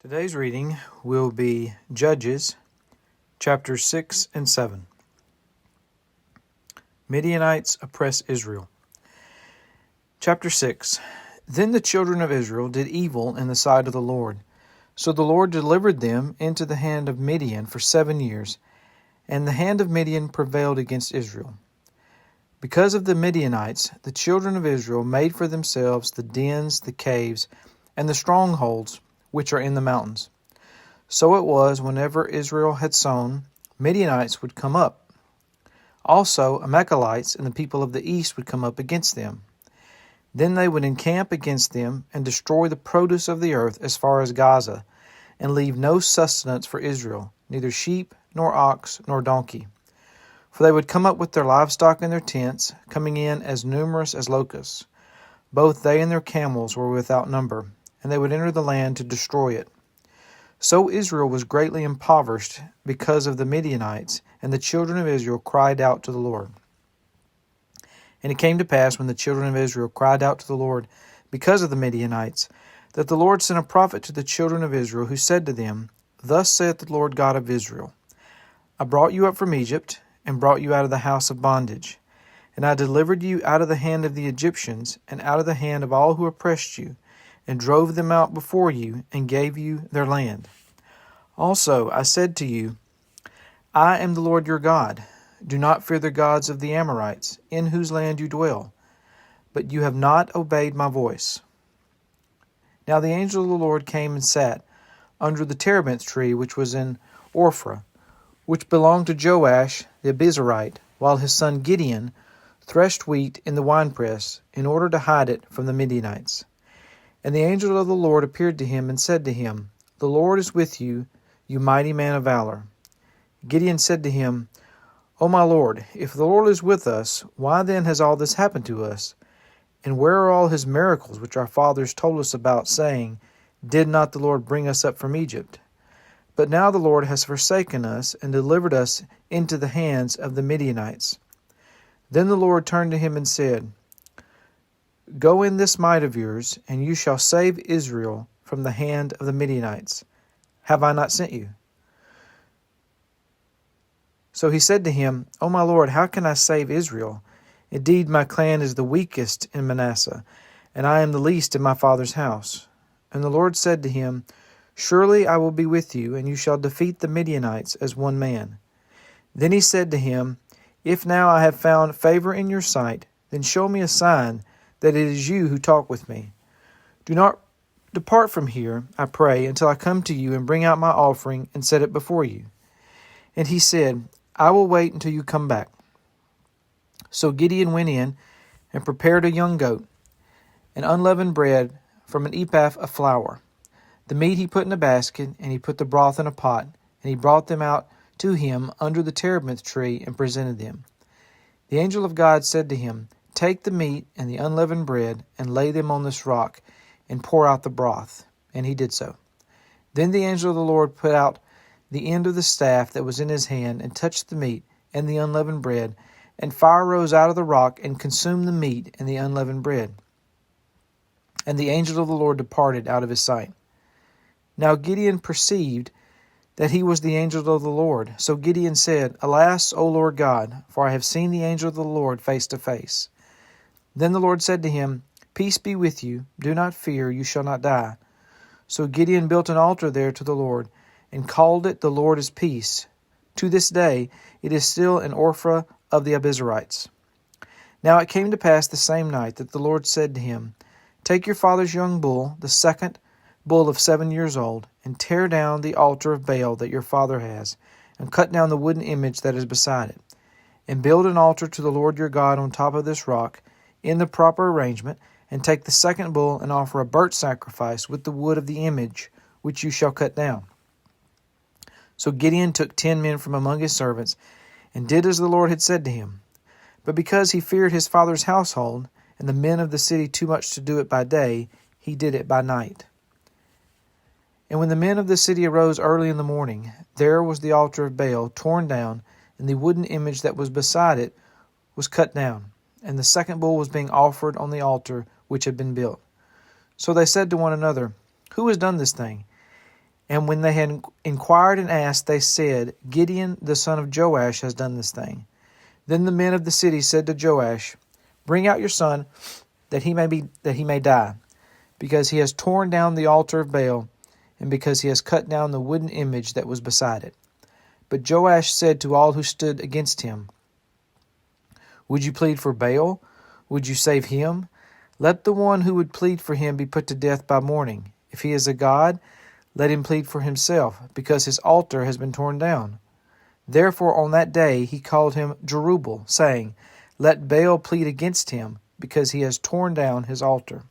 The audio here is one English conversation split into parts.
Today's reading will be Judges, chapters 6 and 7. Midianites oppress Israel. Chapter 6. Then the children of Israel did evil in the sight of the Lord. So the Lord delivered them into the hand of Midian for 7 years, and the hand of Midian prevailed against Israel. Because of the Midianites, the children of Israel made for themselves the dens, the caves, and the strongholds which are in the mountains. So it was, whenever Israel had sown, Midianites would come up. Also Amalekites and the people of the east would come up against them. Then they would encamp against them and destroy the produce of the earth as far as Gaza, and leave no sustenance for Israel, neither sheep, nor ox, nor donkey. For they would come up with their livestock in their tents, coming in as numerous as locusts. Both they and their camels were without number, and they would enter the land to destroy it. So Israel was greatly impoverished because of the Midianites, and the children of Israel cried out to the Lord. And it came to pass, when the children of Israel cried out to the Lord because of the Midianites, that the Lord sent a prophet to the children of Israel, who said to them, Thus saith the Lord God of Israel, I brought you up from Egypt, and brought you out of the house of bondage. And I delivered you out of the hand of the Egyptians, and out of the hand of all who oppressed you, and drove them out before you, and gave you their land. Also I said to you, I am the Lord your God. Do not fear the gods of the Amorites, in whose land you dwell. But you have not obeyed my voice. Now the angel of the Lord came and sat under the terebinth tree which was in Ophrah, which belonged to Joash the Abiezrite, while his son Gideon threshed wheat in the winepress, in order to hide it from the Midianites. And the angel of the Lord appeared to him and said to him, The Lord is with you, you mighty man of valor. Gideon said to him, O my Lord, if the Lord is with us, why then has all this happened to us? And where are all his miracles which our fathers told us about, saying, Did not the Lord bring us up from Egypt? But now the Lord has forsaken us, and delivered us into the hands of the Midianites. Then the Lord turned to him and said, Go in this might of yours, and you shall save Israel from the hand of the Midianites. Have I not sent you? So he said to him, O my Lord, how can I save Israel? Indeed, my clan is the weakest in Manasseh, and I am the least in my father's house. And the Lord said to him, Surely I will be with you, and you shall defeat the Midianites as one man. Then he said to him, If now I have found favor in your sight, then show me a sign that it is you who talk with me. Do not depart from here, I pray, until I come to you and bring out my offering and set it before you. And he said, I will wait until you come back. So Gideon went in and prepared a young goat, and unleavened bread from an ephah of flour. The meat he put in a basket, and he put the broth in a pot, and he brought them out to him under the terebinth tree and presented them. The angel of God said to him, Take the meat and the unleavened bread, and lay them on this rock, and pour out the broth. And he did so. Then the angel of the Lord put out the end of the staff that was in his hand, and touched the meat and the unleavened bread, and fire rose out of the rock, and consumed the meat and the unleavened bread. And the angel of the Lord departed out of his sight. Now Gideon perceived that he was the angel of the Lord. So Gideon said, Alas, O Lord God, for I have seen the angel of the Lord face to face. Then the Lord said to him, Peace be with you. Do not fear, you shall not die. So Gideon built an altar there to the Lord, and called it, The Lord is Peace. To this day it is still in Ophrah of the Abiezrites. Now it came to pass the same night that the Lord said to him, Take your father's young bull, the second bull of 7 years old, and tear down the altar of Baal that your father has, and cut down the wooden image that is beside it, and build an altar to the Lord your God on top of this rock, in the proper arrangement, and take the second bull and offer a burnt sacrifice with the wood of the image which you shall cut down. So Gideon took 10 men from among his servants, and did as the Lord had said to him. But because he feared his father's household, and the men of the city too much to do it by day, he did it by night. And when the men of the city arose early in the morning, there was the altar of Baal torn down, and the wooden image that was beside it was cut down, and the second bull was being offered on the altar which had been built. So they said to one another, Who has done this thing? And when they had inquired and asked, they said, Gideon the son of Joash has done this thing. Then the men of the city said to Joash, Bring out your son, that he may die, because he has torn down the altar of Baal, and because he has cut down the wooden image that was beside it. But Joash said to all who stood against him, Would you plead for Baal? Would you save him? Let the one who would plead for him be put to death by morning. If he is a god, let him plead for himself, because his altar has been torn down. Therefore on that day he called him Jerubbaal, saying, Let Baal plead against him, because he has torn down his altar.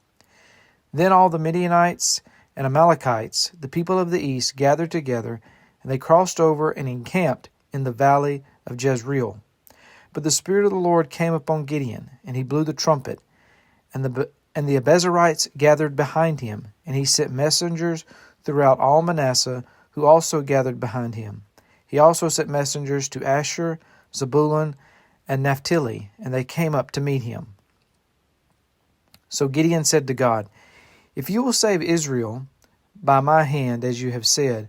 Then all the Midianites and Amalekites, the people of the east, gathered together, and they crossed over and encamped in the valley of Jezreel. But the Spirit of the Lord came upon Gideon, and he blew the trumpet, and the Abiezrites gathered behind him, and he sent messengers throughout all Manasseh, who also gathered behind him. He also sent messengers to Asher, Zebulun, and Naphtali, and they came up to meet him. So Gideon said to God, If you will save Israel by my hand, as you have said,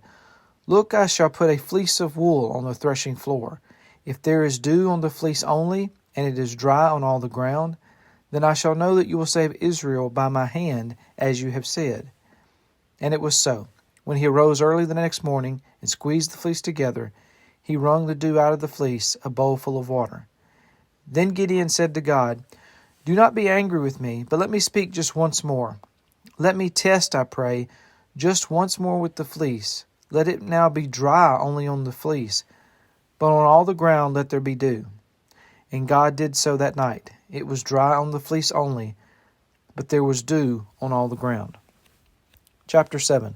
look, I shall put a fleece of wool on the threshing floor. If there is dew on the fleece only, and it is dry on all the ground, then I shall know that you will save Israel by my hand, as you have said. And it was so. When he arose early the next morning and squeezed the fleece together, he wrung the dew out of the fleece, a bowl full of water. Then Gideon said to God, Do not be angry with me, but let me speak just once more. Let me test, I pray, just once more with the fleece. Let it now be dry only on the fleece, but on all the ground let there be dew. And God did so that night. It was dry on the fleece only, but there was dew on all the ground. Chapter 7.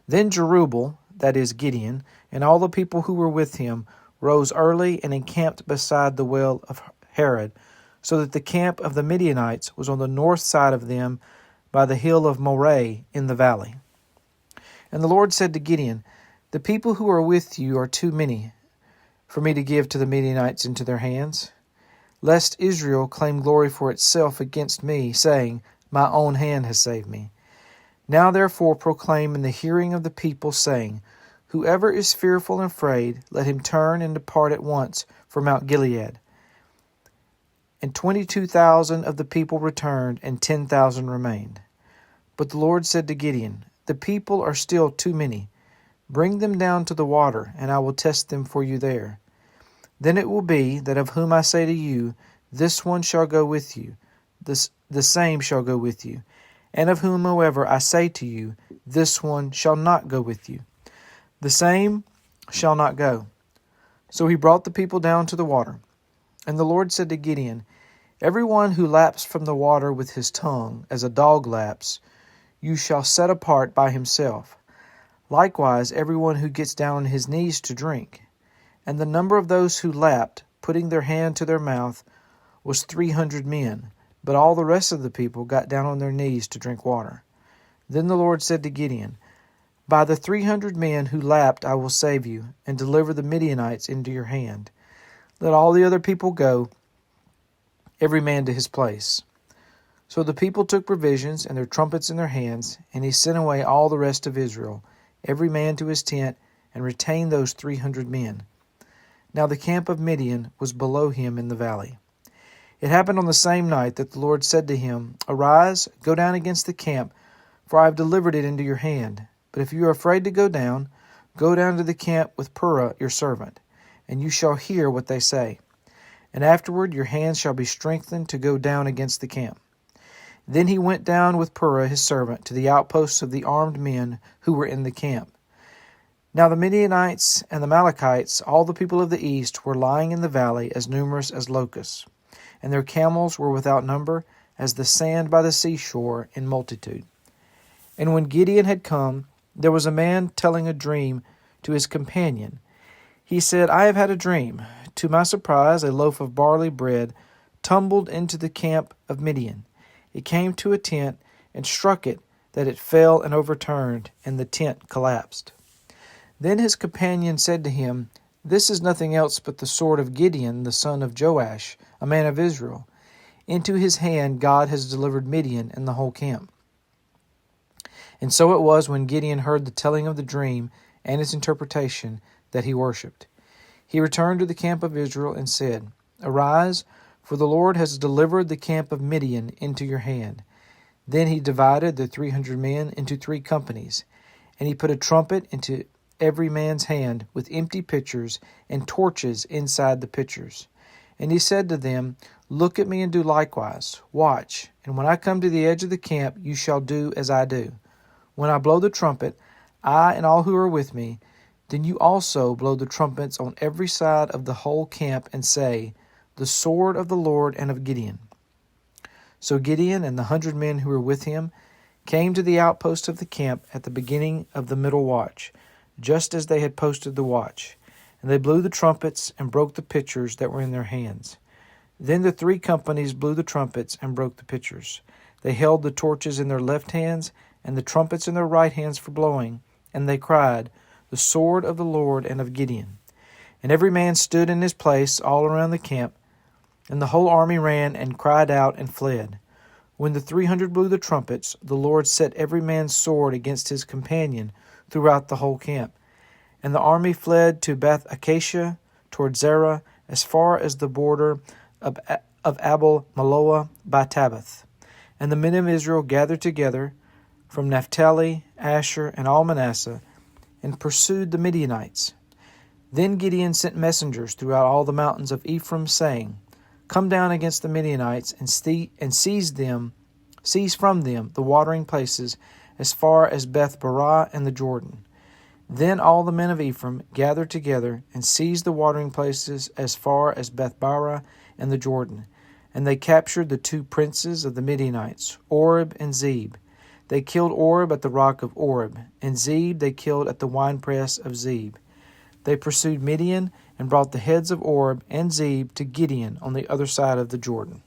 Then Jerubbaal, that is Gideon, and all the people who were with him, rose early and encamped beside the well of Harod, so that the camp of the Midianites was on the north side of them by the hill of Moreh in the valley. And the Lord said to Gideon, The people who are with you are too many for me to give to the Midianites into their hands, lest Israel claim glory for itself against me, saying, My own hand has saved me. Now therefore proclaim in the hearing of the people, saying, Whoever is fearful and afraid, let him turn and depart at once for Mount Gilead. And 22,000 of the people returned, and 10,000 remained. But the Lord said to Gideon, The people are still too many. Bring them down to the water, and I will test them for you there. Then it will be that of whom I say to you, This one shall go with you, the same shall go with you. And of whomsoever I say to you, This one shall not go with you, the same shall not go. So he brought the people down to the water. And the Lord said to Gideon, Every one who laps from the water with his tongue, as a dog laps, you shall set apart by himself. Likewise, every one who gets down on his knees to drink. And the number of those who lapped, putting their hand to their mouth, was 300 men. But all the rest of the people got down on their knees to drink water. Then the Lord said to Gideon, By the 300 men who lapped I will save you, and deliver the Midianites into your hand. Let all the other people go, every man to his place. So the people took provisions and their trumpets in their hands, and he sent away all the rest of Israel, every man to his tent, and retained those 300 men. Now the camp of Midian was below him in the valley. It happened on the same night that the Lord said to him, Arise, go down against the camp, for I have delivered it into your hand. But if you are afraid to go down to the camp with Purah your servant, and you shall hear what they say. And afterward your hands shall be strengthened to go down against the camp. Then he went down with Purah his servant to the outposts of the armed men who were in the camp. Now the Midianites and the Amalekites, all the people of the east, were lying in the valley as numerous as locusts, and their camels were without number, as the sand by the seashore in multitude. And when Gideon had come, there was a man telling a dream to his companion. He said, I have had a dream. To my surprise, a loaf of barley bread tumbled into the camp of Midian. It came to a tent and struck it, that it fell and overturned, and the tent collapsed. Then his companion said to him, This is nothing else but the sword of Gideon, the son of Joash, a man of Israel. Into his hand God has delivered Midian and the whole camp. And so it was when Gideon heard the telling of the dream and its interpretation that he worshipped. He returned to the camp of Israel and said, Arise, for the Lord has delivered the camp of Midian into your hand. Then he divided the 300 men into 3 companies, and he put a trumpet into every man's hand with empty pitchers and torches inside the pitchers. And he said to them, Look at me and do likewise. Watch, and when I come to the edge of the camp, you shall do as I do. When I blow the trumpet, I and all who are with me, then you also blow the trumpets on every side of the whole camp and say, The sword of the Lord and of Gideon. So Gideon and the 100 men who were with him came to the outpost of the camp at the beginning of the middle watch, just as they had posted the watch. And they blew the trumpets and broke the pitchers that were in their hands. Then the 3 companies blew the trumpets and broke the pitchers. They held the torches in their left hands and the trumpets in their right hands for blowing, and they cried, The sword of the Lord and of Gideon. And every man stood in his place all around the camp, and the whole army ran and cried out and fled. When the 300 blew the trumpets, the Lord set every man's sword against his companion throughout the whole camp. And the army fled to Beth Acacia toward Zerah, as far as the border of Abel Maloah by Tabbath. And the men of Israel gathered together from Naphtali, Asher, and all Manasseh, and pursued the Midianites. Then Gideon sent messengers throughout all the mountains of Ephraim, saying, Come down against the Midianites and seize from them the watering places as far as Beth Barah and the Jordan. Then all the men of Ephraim gathered together and seized the watering places as far as Beth Barah and the Jordan. And they captured the 2 princes of the Midianites, Oreb and Zeb. They killed Oreb at the rock of Oreb, and Zeb they killed at the winepress of Zeb. They pursued Midian and brought the heads of Oreb and Zeb to Gideon on the other side of the Jordan.